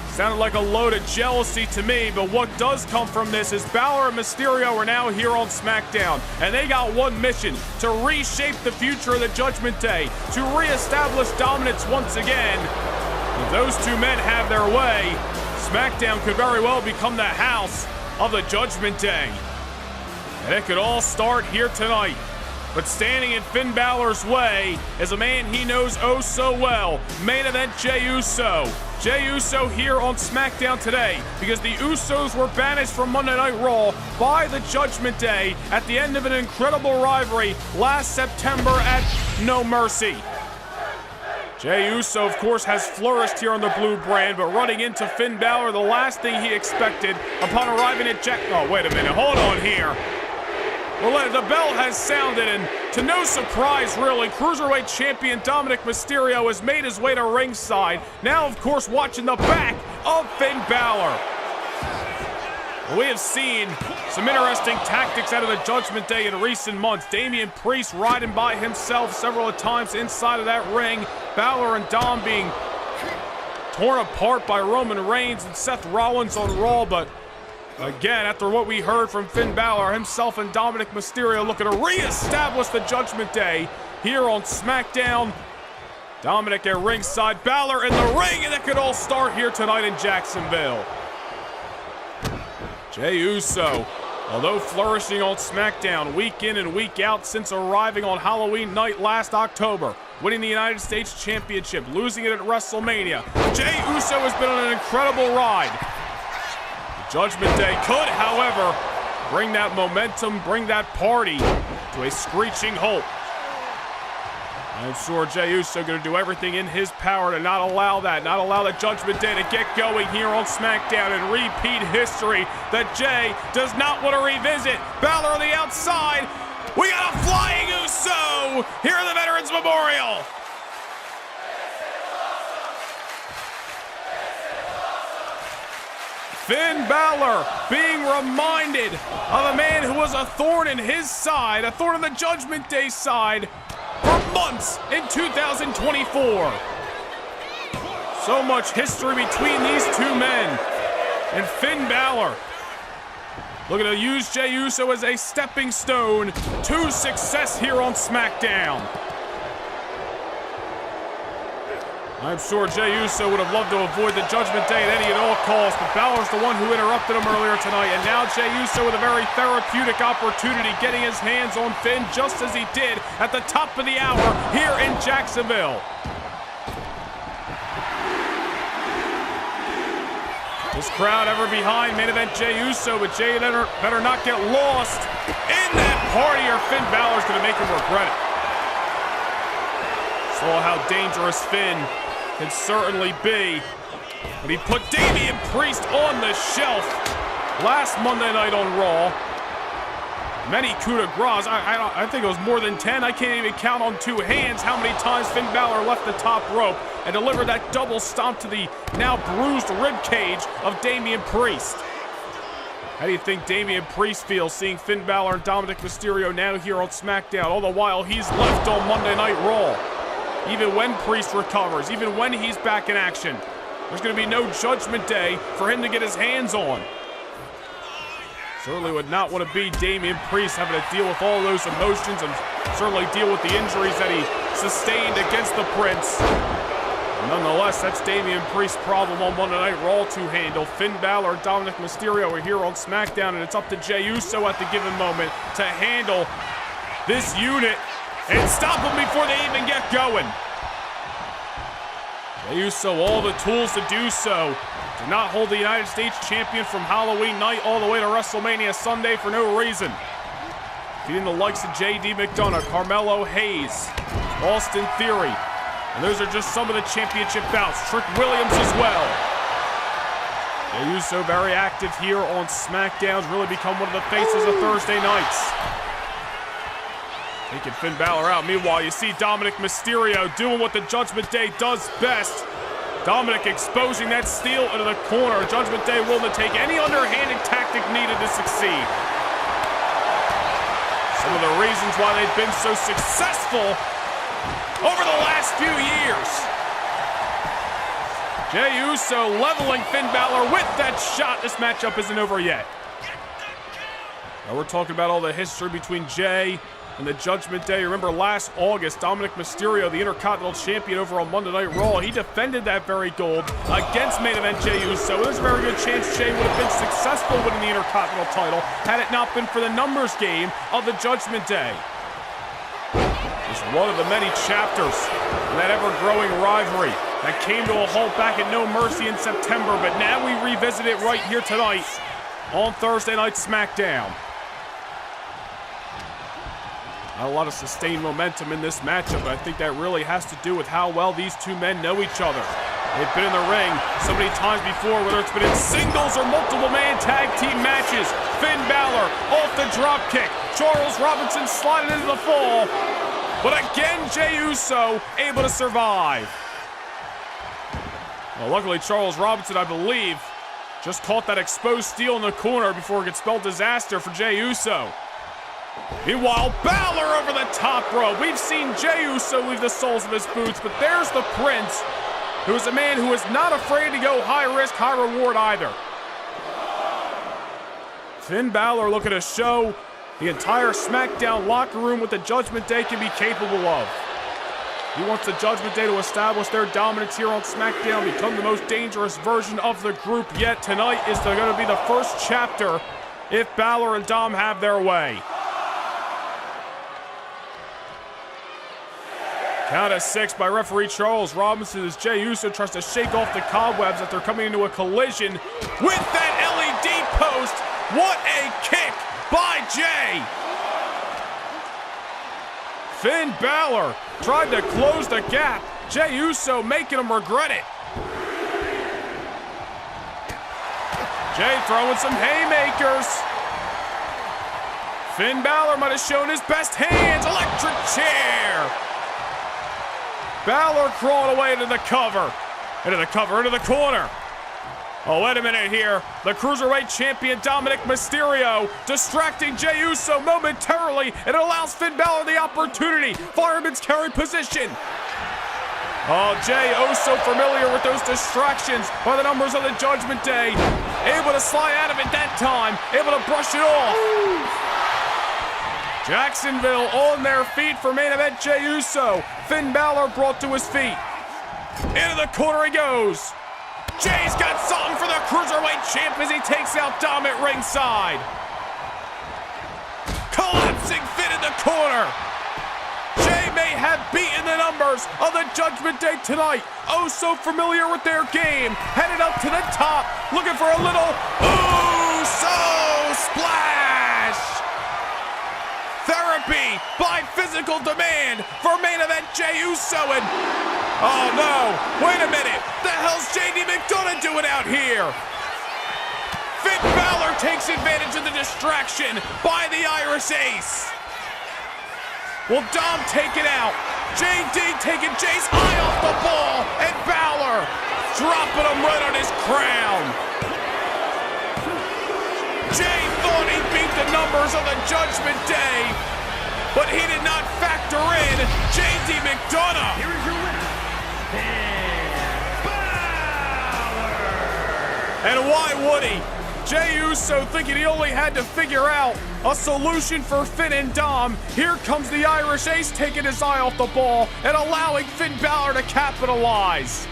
Sounded like a load of jealousy to me, but what does come from this is Balor and Mysterio are now here on SmackDown, and they got one mission: to reshape the future of the Judgment Day, to reestablish dominance once again. If those two men have their way, SmackDown could very well become the house of the Judgment Day. And it could all start here tonight. But standing in Finn Balor's way is a man he knows oh so well, main event Jey Uso. Jey Uso here on SmackDown today because the Usos were banished from Monday Night Raw by the Judgment Day at the end of an incredible rivalry last September at No Mercy. Jey Uso, of course, has flourished here on the blue brand, but running into Finn Balor, the last thing he expected upon arriving at Oh, wait a minute. Hold on here. Well, the bell has sounded, and to no surprise, really, Cruiserweight Champion Dominic Mysterio has made his way to ringside. Now, of course, watching the back of Finn Balor. We have seen some interesting tactics out of the Judgment Day in recent months. Damian Priest riding by himself several times inside of that ring. Balor and Dom being torn apart by Roman Reigns and Seth Rollins on Raw. But again, after what we heard from Finn Balor, himself and Dominic Mysterio looking to reestablish the Judgment Day here on SmackDown. Dominic at ringside, Balor in the ring, and it could all start here tonight in Jacksonville. Jey Uso, although flourishing on SmackDown week in and week out since arriving on Halloween night last October, winning the United States Championship, losing it at WrestleMania, Jey Uso has been on an incredible ride. The Judgment Day could, however, bring that momentum, bring that party to a screeching halt. I'm sure Jey Uso going to do everything in his power to not allow the Judgment Day to get going here on SmackDown and repeat history that Jey does not want to revisit. Balor on the outside. We got a flying Uso here at the Veterans Memorial. Finn Balor being reminded of a man who was a thorn in his side, a thorn in the Judgment Day side, for months in 2024. So much history between these two men. And Finn Balor looking to use Jey Uso as a stepping stone to success here on SmackDown. I'm sure Jey Uso would have loved to avoid the Judgment Day at any and all costs, but Balor's the one who interrupted him earlier tonight, and now Jey Uso with a very therapeutic opportunity getting his hands on Finn just as he did at the top of the hour here in Jacksonville. This crowd ever behind main event Jey Uso, but Jey better not get lost in that party or Finn Balor's going to make him regret it. Saw how dangerous Finn can certainly be. But he put Damian Priest on the shelf last Monday night on Raw. Many coup de grace. I think it was more than 10. I can't even count on two hands how many times Finn Balor left the top rope. and delivered that double stomp to the now bruised rib cage of Damian Priest. How do you think Damian Priest feels seeing Finn Balor and Dominic Mysterio now here on SmackDown? All the while he's left on Monday Night Raw. Even when Priest recovers, even when he's back in action, there's going to be no Judgment Day for him to get his hands on. Certainly would not want to be Damian Priest having to deal with all those emotions and certainly deal with the injuries that he sustained against the Prince. Nonetheless, that's Damian Priest's problem on Monday Night Raw to handle. Finn Balor and Dominic Mysterio are here on SmackDown, and it's up to Jey Uso at the given moment to handle this unit and stop them before they even get going. Jey Uso, all the tools to do so. Do not hold the United States champion from Halloween night all the way to WrestleMania Sunday for no reason. Beating the likes of J.D. McDonough, Carmelo Hayes, Austin Theory. And those are just some of the championship bouts. Trick Williams as well. Jey Uso very active here on SmackDown. Has really become one of the faces of Thursday nights. Taking Finn Balor out. Meanwhile, you see Dominic Mysterio doing what the Judgment Day does best. Dominic exposing that steel into the corner. Judgment Day willing to take any underhanded tactic needed to succeed. Some of the reasons why they've been so successful over the last few years. Jey Uso leveling Finn Balor with that shot. This matchup isn't over yet. Now we're talking about all the history between Jey and the Judgment Day. Remember last August, Dominic Mysterio, the Intercontinental Champion over on Monday Night Raw, he defended that very gold against main event Jey Uso. There's a very good chance Jey would have been successful winning the Intercontinental title had it not been for the numbers game of the Judgment Day. It's one of the many chapters in that ever-growing rivalry that came to a halt back at No Mercy in September, but now we revisit it right here tonight on Thursday Night SmackDown. Not a lot of sustained momentum in this matchup, but I think that really has to do with how well these two men know each other. They've been in the ring so many times before, whether it's been in singles or multiple man tag team matches. Finn Balor off the dropkick. Charles Robinson sliding into the fall. But again, Jey Uso able to survive. Well, luckily, Charles Robinson, I believe, just caught that exposed steel in the corner before it could spell disaster for Jey Uso. Meanwhile, Balor over the top rope. We've seen Jey Uso leave the soles of his boots, but there's the Prince, who is a man who is not afraid to go high risk, high reward either. Finn Balor looking to show the entire SmackDown locker room what the Judgment Day can be capable of. He wants the Judgment Day to establish their dominance here on SmackDown, become the most dangerous version of the group yet. Tonight is going to be the first chapter if Balor and Dom have their way. Count of 6 by referee Charles Robinson as Jey Uso tries to shake off the cobwebs after coming into a collision with that LED post. What a kick by Jey! Finn Balor tried to close the gap. Jey Uso making him regret it. Jey throwing some haymakers. Finn Balor might have shown his best hands. Electric chair. Balor crawling away into the cover. Into the corner. Oh, wait a minute here. The Cruiserweight Champion Dominic Mysterio distracting Jey Uso momentarily, and it allows Finn Balor the opportunity. Fireman's carry position. Oh, Jey Uso familiar with those distractions by the numbers of the Judgment Day. Able to slide out of it that time. Able to brush it off. Jacksonville on their feet for main event Jey Uso. Finn Balor brought to his feet. Into the corner he goes. Jey's got something for the Cruiserweight Champ as he takes out Dom at ringside. Collapsing Finn in the corner. Jey may have beaten the numbers of the Judgment Day tonight. Oh, so familiar with their game. Headed up to the top, looking for a little Uso splash. Therapy by physical demand for main event Jey Uso and... Oh no, wait a minute. The hell's J.D. McDonough doing out here? Finn Balor takes advantage of the distraction by the Irish Ace. Will Dom take it out? J.D. taking Jey's eye off the ball, and Balor, dropping him right on his crown. Jey thought he beat the numbers on the Judgment Day, but he did not factor in J.D. McDonough. Here is your winner, Balor. And why would he? Jey Uso thinking he only had to figure out a solution for Finn and Dom. Here comes the Irish Ace taking his eye off the ball and allowing Finn Balor to capitalize.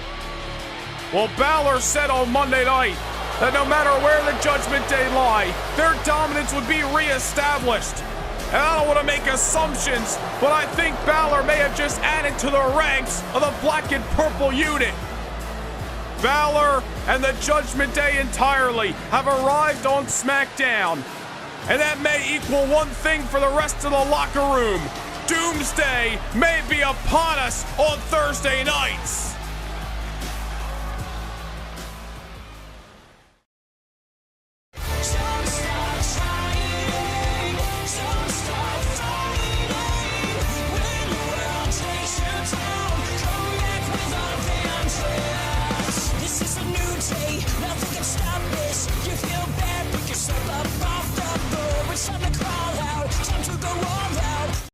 Well, Balor said on Monday night that no matter where the Judgment Day lie, their dominance would be reestablished. And I don't want to make assumptions, but I think Balor may have just added to the ranks of the black and purple unit. Balor and the Judgment Day entirely have arrived on SmackDown. And that may equal one thing for the rest of the locker room. Doomsday may be upon us on Thursday nights.